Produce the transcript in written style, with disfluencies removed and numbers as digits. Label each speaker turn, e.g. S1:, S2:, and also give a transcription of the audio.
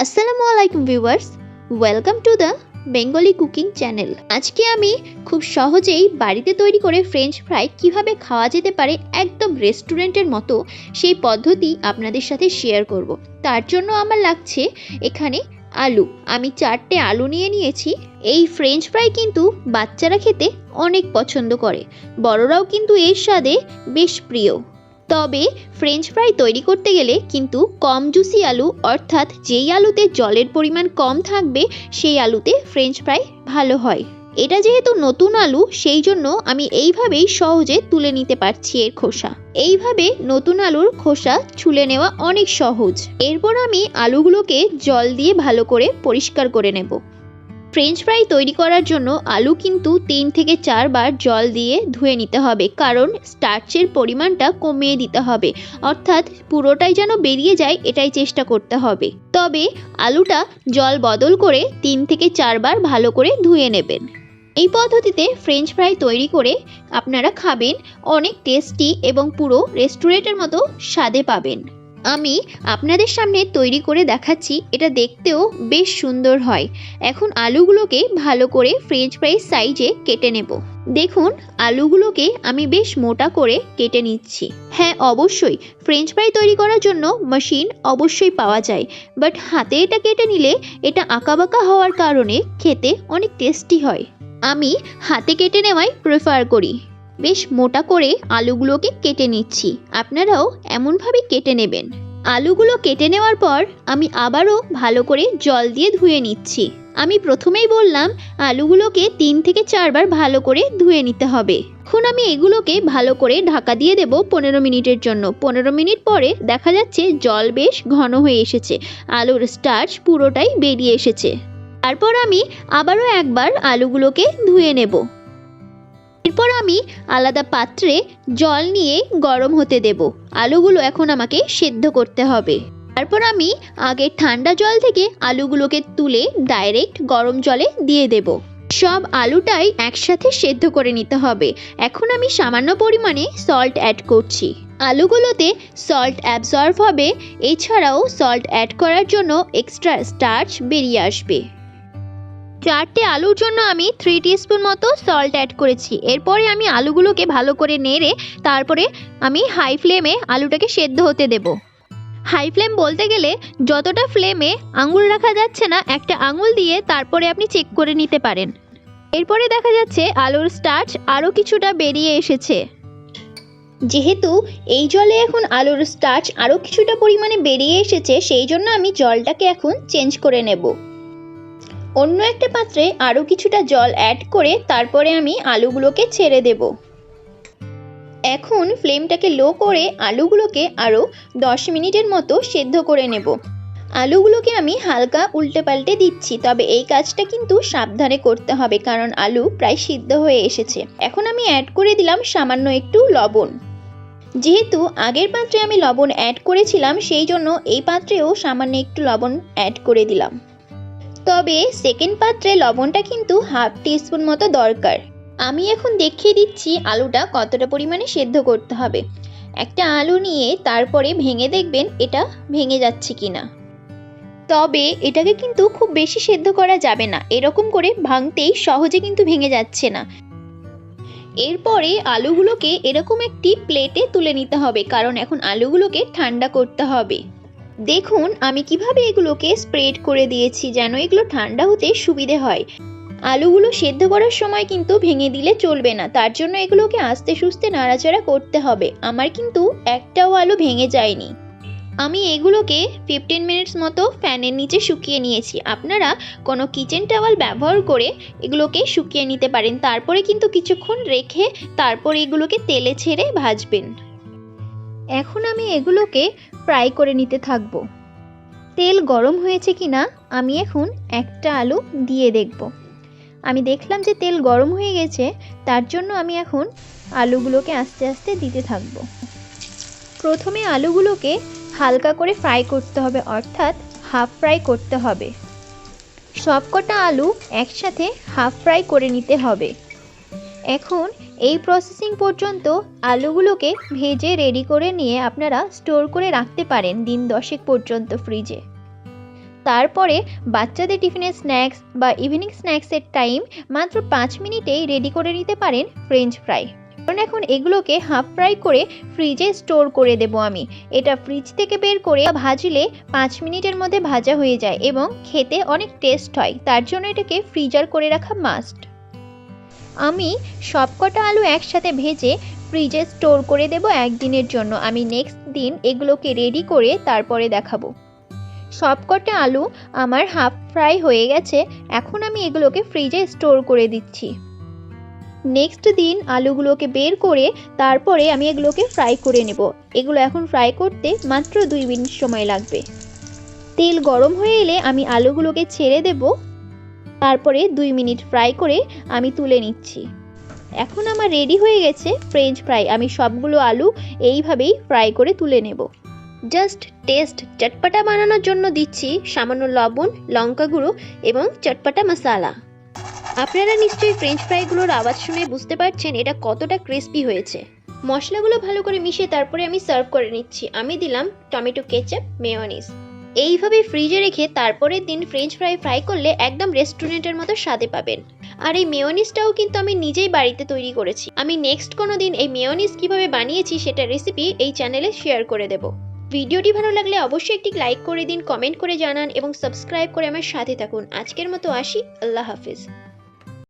S1: আসসালামু আলাইকুম viewers, welcome to the Bengali cooking channel. আজকে আমি খুব সহজেই বাড়িতে তৈরি করে ফ্রেঞ্চ ফ্রাই কিভাবে খাওয়া যেতে পারে একদম রেস্টুরেন্টের মতো সেই পদ্ধতি আপনাদের সাথে শেয়ার করব। তার জন্য আমার লাগছে এখানে আলু। আমি 4টে আলু নিয়ে নিয়েছি। এই ফ্রেঞ্চ ফ্রাই কিন্তু বাচ্চারা খেতে অনেক পছন্দ করে, বড়রাও কিন্তু এর স্বাদে বেশ প্রিয়। তবে ফ্রেঞ্চ ফ্রাই তৈরি করতে গেলে কিন্তু কম জুসি আলু, অর্থাৎ যেই আলুতে জলের পরিমাণ কম থাকবে সেই আলুতে ফ্রেঞ্চ ফ্রাই ভালো হয়। এটা যেহেতু নতুন আলু, সেই জন্য আমি এইভাবেই সহজে তুলে নিতে পারছি এর খোসা। এইভাবে নতুন আলুর খোসা ছুলে নেওয়া অনেক সহজ। এরপর আমি আলুগুলোকে জল দিয়ে ভালো করে পরিষ্কার করে নেব। ফ্রেঞ্চ ফ্রাই তৈরি করার জন্য আলু কিন্তু 3 থেকে 4 বার জল দিয়ে ধুয়ে নিতে হবে, কারণ স্টার্চের পরিমাণটা কমিয়ে দিতে হবে, অর্থাৎ পুরোটাই যেন বেরিয়ে যায় এটাই চেষ্টা করতে হবে। তবে আলুটা জল বদল করে 3 থেকে 4 বার ভালো করে ধুয়ে নেবেন। এই পদ্ধতিতে ফ্রেঞ্চ ফ্রাই তৈরি করে আপনারা খাবেন, অনেক টেস্টি এবং পুরো রেস্টুরেন্টের মতো স্বাদে পাবেন। আমি আপনাদের সামনে তৈরি করে দেখাচ্ছি, এটা দেখতেও বেশ সুন্দর হয়। এখন আলুগুলোকে ভালো করে ফ্রেঞ্চ ফ্রাই সাইজে কেটে নেব। দেখুন, আলুগুলোকে আমি বেশ মোটা করে কেটে নিচ্ছি। হ্যাঁ, অবশ্যই ফ্রেঞ্চ ফ্রাই তৈরি করার জন্য মেশিন অবশ্যই পাওয়া যায়, বাট হাতে এটা কেটে নিলে এটা আঁকাবাঁকা হওয়ার কারণে খেতে অনেক টেস্টি হয়। আমি হাতে কেটে নেওয়াই প্রেফার করি। বেশ মোটা করে আলুগুলোকে কেটে নিচ্ছি, আপনারাও এমনভাবে কেটে নেবেন। আলুগুলো কেটে নেওয়ার পর আমি আবারও ভালো করে জল দিয়ে ধুয়ে নিচ্ছি। আমি প্রথমেই বললাম আলুগুলোকে 3 থেকে 4 বার ভালো করে ধুয়ে নিতে হবে। এখন আমি এগুলোকে ভালো করে ঢাকা দিয়ে দেব 15 মিনিটের জন্য। 15 মিনিট পরে দেখা যাচ্ছে জল বেশ ঘন হয়ে এসেছে, আলুর স্টার্চ পুরোটাই বেরিয়ে এসেছে। তারপর আমি আবারও একবার আলুগুলোকে ধুয়ে নেব। এরপর আমি আলাদা পাত্রে জল নিয়ে গরম হতে দেব। আলুগুলো এখন আমাকে সেদ্ধ করতে হবে। তারপর আমি আগে ঠান্ডা জল থেকে আলুগুলোকে তুলে ডাইরেক্ট গরম জলে দিয়ে দেব। সব আলুটাই একসাথে সেদ্ধ করে নিতে হবে। এখন আমি সামান্য পরিমাণে সল্ট অ্যাড করছি। আলুগুলোতে সল্ট অ্যাবজর্ব হবে, এছাড়াও সল্ট অ্যাড করার জন্য এক্সট্রা স্টার্চ বেরিয়ে আসবে। 4টে আলুর জন্য আমি 3 টিস্পুন মতো সল্ট অ্যাড করেছি। এরপরে আমি আলুগুলোকে ভালো করে নেড়ে তারপরে আমি হাই ফ্লেমে আলুটাকে সেদ্ধ হতে দেব। হাই ফ্লেম বলতে গেলে যতটা ফ্লেমে আঙুল রাখা যাচ্ছে না, একটা আঙুল দিয়ে তারপরে আপনি চেক করে নিতে পারেন। এরপরে দেখা যাচ্ছে আলুর স্টার্চ আরও কিছুটা বেরিয়ে এসেছে। যেহেতু এই জলে এখন আলুর স্টার্চ আরও কিছুটা পরিমাণে বেরিয়ে এসেছে, সেই জন্য আমি জলটাকে এখন চেঞ্জ করে নেব। অন্য একটা পাত্রে আরও কিছুটা জল অ্যাড করে তারপরে আমি আলুগুলোকে ছেড়ে দেব। এখন ফ্লেমটাকে লো করে আলুগুলোকে আরও 10 মিনিটের মতো সেদ্ধ করে নেব। আলুগুলোকে আমি হালকা উল্টে পাল্টে দিচ্ছি, তবে এই কাজটা কিন্তু সাবধানে করতে হবে, কারণ আলু প্রায় সিদ্ধ হয়ে এসেছে। এখন আমি অ্যাড করে দিলাম সামান্য একটু লবণ। যেহেতু আগের পাত্রে আমি লবণ অ্যাড করেছিলাম, সেই জন্য এই পাত্রেও সামান্য একটু লবণ অ্যাড করে দিলাম। তবে সেকেন্ড পাত্রে লবণটা কিন্তু হাফ টিস্পুন মতো দরকার। আমি এখন দেখিয়ে দিচ্ছি আলুটা কতটা পরিমাণে সেদ্ধ করতে হবে। একটা আলু নিয়ে তারপরে ভেঙে দেখবেন এটা ভেঙে যাচ্ছে কিনা। তবে এটাকে কিন্তু খুব বেশি সেদ্ধ করা যাবে না, এরকম করে ভাঙতেই সহজে কিন্তু ভেঙে যাচ্ছে না। এরপরে আলুগুলোকে এরকম একটি প্লেটে তুলে নিতে হবে, কারণ এখন আলুগুলোকে ঠান্ডা করতে হবে। দেখুন আমি কিভাবে এগুলোকে স্প্রেড করে দিয়েছি, যেন এগুলো ঠান্ডা হতে সুবিধে হয়। আলুগুলো সেদ্ধ করার সময় কিন্তু ভেঙে দিলে চলবে না, তার জন্য এগুলোকে আস্তে সুস্তে নাড়াচাড়া করতে হবে। আমার কিন্তু একটাও আলু ভেঙে যায়নি। আমি এগুলোকে 15 মিনিটস মতো ফ্যানের নিচে শুকিয়ে নিয়েছি। আপনারা কোনো কিচেন টাওয়াল ব্যবহার করে এগুলোকে শুকিয়ে নিতে পারেন। তারপরে কিন্তু কিছুক্ষণ রেখে তারপর এগুলোকে তেলে ছেড়ে ভাজবেন। এখন আমি এগুলোকে ফ্রাই করে নিতে থাকব। তেল গরম হয়েছে কিনা আমি এখন একটা আলু দিয়ে দেখব। আমি দেখলাম যে তেল গরম হয়ে গেছে, তার জন্য আমি এখন আলুগুলোকে আস্তে আস্তে দিতে থাকব। প্রথমে আলুগুলোকে হালকা করে ফ্রাই করতে হবে, অর্থাৎ হাফ ফ্রাই করতে হবে। সবকটা আলু একসাথে হাফ ফ্রাই করে নিতে হবে। এখন এই প্রসেসিং পর্যন্ত আলুগুলোকে ভেজে রেডি করে নিয়ে আপনারা স্টোর করে রাখতে পারেন দিন 10 পর্যন্ত ফ্রিজে। তারপরে বাচ্চাদের টিফিনের স্ন্যাক্স বা ইভিনিং স্ন্যাক্সের টাইম মাত্র 5 মিনিটেই রেডি করে নিতে পারেন ফ্রেঞ্চ ফ্রাই। কারণ এখন এগুলোকে হাফ ফ্রাই করে ফ্রিজে স্টোর করে দেব আমি। এটা ফ্রিজ থেকে বের করে ভাজলে 5 মিনিটের মধ্যে ভাজা হয়ে যায় এবং খেতে অনেক টেস্ট হয়, তার জন্য এটাকে ফ্রিজার করে রাখা মাস্ট। আমি সবকটা আলু একসাথে ভেজে ফ্রিজে স্টোর করে দেব একদিনের জন্য। আমি নেক্সট দিন এগুলোকে রেডি করে তারপরে দেখাবো। সবকটা আলু আমার হাফ ফ্রাই হয়ে গেছে, এখন আমি এগুলোকে ফ্রিজে স্টোর করে দিচ্ছি। নেক্সট দিন আলুগুলোকে বের করে তারপরে আমি এগুলোকে ফ্রাই করে নেব। এগুলো এখন ফ্রাই করতে মাত্র 2 মিনিট সময় লাগবে। তেল গরম হয়ে এলে আমি আলুগুলোকে ছেড়ে দেব, তারপরে 2 মিনিট ফ্রাই করে আমি তুলে নিচ্ছি। এখন আমার রেডি হয়ে গেছে ফ্রেঞ্চ ফ্রাই। আমি সবগুলো আলু এইভাবেই ফ্রাই করে তুলে নেব। জাস্ট টেস্ট চটপটা বানানোর জন্য দিচ্ছি সামান্য লবণ, লঙ্কা গুঁড়ো এবং চটপটা মশলা। আপনারা নিশ্চয়ই ফ্রেঞ্চ ফ্রাইগুলোর আওয়াজ শুনে বুঝতে পারছেন এটা কতটা ক্রিস্পি হয়েছে। মশলাগুলো ভালো করে মিশিয়ে তারপরে আমি সার্ভ করে নিচ্ছি। আমি দিলাম টমেটো কেচাপ, মেয়োনিজ। এইভাবে ফ্রিজে রেখে তারপরের দিন ফ্রেঞ্চ ফ্রাই করলে একদম রেস্টুরেন্টের মতো স্বাদে পাবেন। আর এই মেয়োনিজটাও কিন্তু আমি নিজেই বাড়িতে তৈরি করেছি। আমি নেক্সট কোনো দিন এই মেয়োনিজ কিভাবে বানিয়েছি সেটা রেসিপি এই চ্যানেলে শেয়ার করে দেব। ভিডিওটি ভালো লাগলে অবশ্যই একটি লাইক করে দিন, কমেন্ট করে জানান এবং সাবস্ক্রাইব করে আমার সাথে থাকুন। আজকের মতো আসি, আল্লাহ হাফিজ।